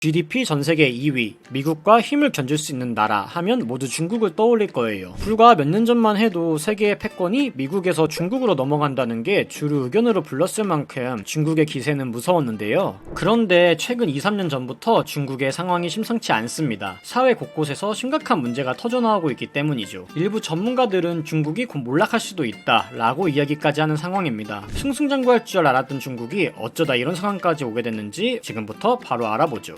GDP 전세계 2위, 미국과 힘을 견줄 수 있는 나라 하면 모두 중국을 떠올릴 거예요. 불과 몇 년 전만 해도 세계의 패권이 미국에서 중국으로 넘어간다는 게 주류 의견으로 불렀을 만큼 중국의 기세는 무서웠는데요. 그런데 최근 2-3년 전부터 중국의 상황이 심상치 않습니다. 사회 곳곳에서 심각한 문제가 터져나오고 있기 때문이죠. 일부 전문가들은 중국이 곧 몰락할 수도 있다 라고 이야기까지 하는 상황입니다. 승승장구할 줄 알았던 중국이 어쩌다 이런 상황까지 오게 됐는지 지금부터 바로 알아보죠.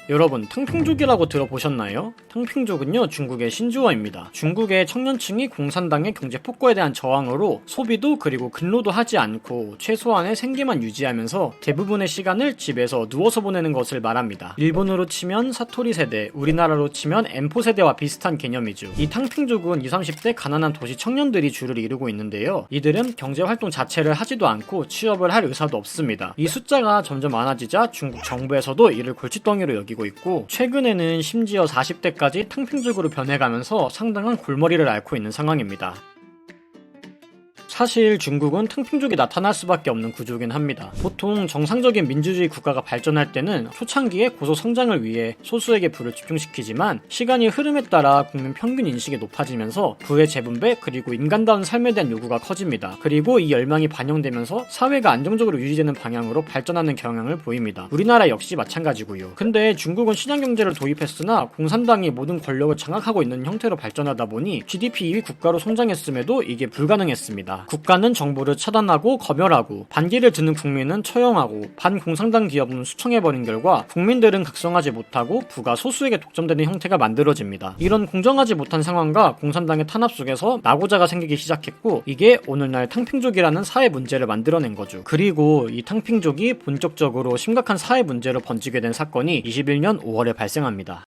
여러분, 탕평족이라고 들어보셨나요? 탕평족은요, 중국의 신주어입니다. 중국의 청년층이 공산당의 경제 폭거에 대한 저항으로 소비도 그리고 근로도 하지 않고 최소한의 생계만 유지하면서 대부분의 시간을 집에서 누워서 보내는 것을 말합니다. 일본으로 치면 사토리 세대, 우리나라로 치면 M4 세대와 비슷한 개념이죠. 이 탕평족은 20-30대 가난한 도시 청년들이 주를 이루고 있는데요. 이들은 경제활동 자체를 하지도 않고 취업을 할 의사도 없습니다. 이 숫자가 점점 많아지자 중국 정부에서도 이를 골칫덩이로 여기고 있고, 최근에는 심지어 40대까지 탕평족으로 변해가면서 상당한 골머리를 앓고 있는 상황입니다. 사실 중국은 탕평족이 나타날 수밖에 없는 구조긴 합니다. 보통 정상적인 민주주의 국가가 발전할 때는 초창기에 고속 성장을 위해 소수에게 부를 집중시키지만 시간이 흐름에 따라 국민 평균 인식이 높아지면서 부의 재분배 그리고 인간다운 삶에 대한 요구가 커집니다. 그리고 이 열망이 반영되면서 사회가 안정적으로 유지되는 방향으로 발전하는 경향을 보입니다. 우리나라 역시 마찬가지고요. 근데 중국은 시장경제를 도입했으나 공산당이 모든 권력을 장악하고 있는 형태로 발전하다 보니 GDP 2위 국가로 성장했음에도 이게 불가능했습니다. 국가는 정부를 차단하고 검열하고 반기를 드는 국민은 처형하고 반공산당 기업은 수청해버린 결과 국민들은 각성하지 못하고 부가 소수에게 독점되는 형태가 만들어집니다. 이런 공정하지 못한 상황과 공산당의 탄압 속에서 낙오자가 생기기 시작했고, 이게 오늘날 탕평족이라는 사회 문제를 만들어낸 거죠. 그리고 이 탕평족이 본격적으로 심각한 사회 문제로 번지게 된 사건이 21년 5월에 발생합니다.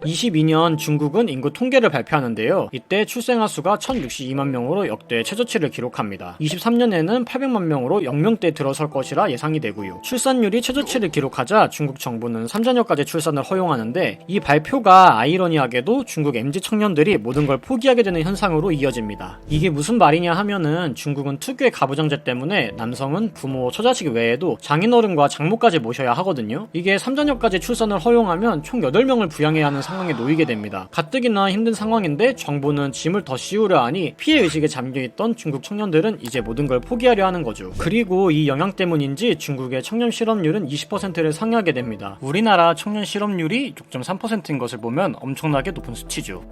22년 중국은 인구 통계를 발표하는데요. 이때 출생아 수가 1062만 명으로 역대 최저치를 기록합니다. 23년에는 800만 명으로 0명대에 들어설 것이라 예상이 되고요. 출산율이 최저치를 기록하자 중국 정부는 3자녀까지 출산을 허용하는데, 이 발표가 아이러니하게도 중국 MZ 청년들이 모든 걸 포기하게 되는 현상으로 이어집니다. 이게 무슨 말이냐 하면은 중국은 특유의 가부장제 때문에 남성은 부모, 처자식 외에도 장인어른과 장모까지 모셔야 하거든요. 이게 3자녀까지 출산을 허용하면 총 8명을 부양해야 하는 상황에 놓이게 됩니다. 가뜩이나 힘든 상황인데 정부는 짐을 더 씌우려 하니 피해의식에 잠겨있던 중국 청년들은 이제 모든 걸 포기하려 하는 거죠. 그리고 이 영향 때문인지 중국의 청년 실업률은 20%를 상회하게 됩니다. 우리나라 청년 실업률이 6.3%인 것을 보면 엄청나게 높은 수치죠.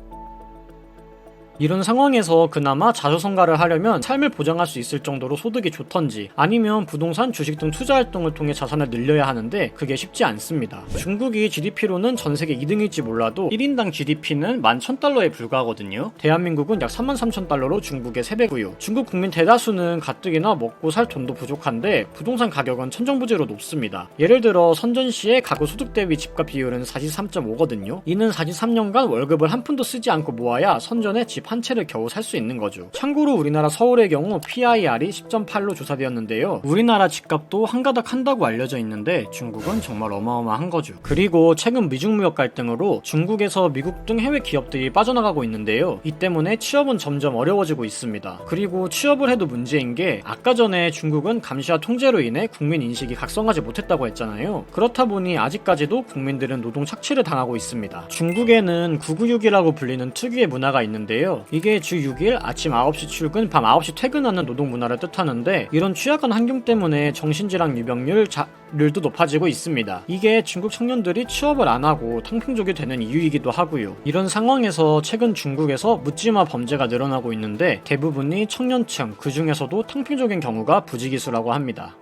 이런 상황에서 그나마 자수성가를 하려면 삶을 보장할 수 있을 정도로 소득이 좋던지, 아니면 부동산, 주식 등 투자활동을 통해 자산을 늘려야 하는데 그게 쉽지 않습니다. 중국이 GDP로는 전세계 2등일지 몰라도 1인당 GDP는 11,000달러에 불과하거든요. 대한민국은 약 33,000달러로 중국의 3배고요. 중국 국민 대다수는 가뜩이나 먹고 살 돈도 부족한데 부동산 가격은 천정부지로 높습니다. 예를 들어 선전시의 가구 소득 대비 집값 비율은 43.5거든요. 이는 43년간 월급을 한 푼도 쓰지 않고 모아야 선전에 집 한 채를 겨우 살 수 있는 거죠. 참고로 우리나라 서울의 경우 PIR이 10.8로 조사되었는데요. 우리나라 집값도 한가닥 한다고 알려져 있는데 중국은 정말 어마어마한 거죠. 그리고 최근 미중 무역 갈등으로 중국에서 미국 등 해외 기업들이 빠져나가고 있는데요. 이 때문에 취업은 점점 어려워지고 있습니다. 그리고 취업을 해도 문제인 게, 아까 전에 중국은 감시와 통제로 인해 국민 인식이 각성하지 못했다고 했잖아요. 그렇다 보니 아직까지도 국민들은 노동 착취를 당하고 있습니다. 중국에는 996이라고 불리는 특유의 문화가 있는데요. 이게 주 6일 아침 9시 출근, 밤 9시 퇴근하는 노동 문화를 뜻하는데, 이런 취약한 환경 때문에 정신질환 유병률도 높아지고 있습니다. 이게 중국 청년들이 취업을 안 하고 탕평족이 되는 이유이기도 하고요. 이런 상황에서 최근 중국에서 묻지마 범죄가 늘어나고 있는데 대부분이 청년층, 그 중에서도 탕평족인 경우가 부지기수라고 합니다.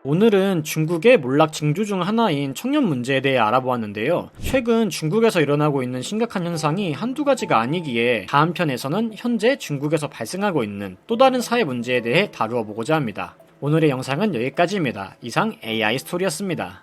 오늘은 중국의 몰락 징조 중 하나인 청년 문제에 대해 알아보았는데요. 최근 중국에서 일어나고 있는 심각한 현상이 한두 가지가 아니기에 다음 편에서는 현재 중국에서 발생하고 있는 또 다른 사회 문제에 대해 다루어 보고자 합니다. 오늘의 영상은 여기까지입니다. 이상 AI 스토리였습니다.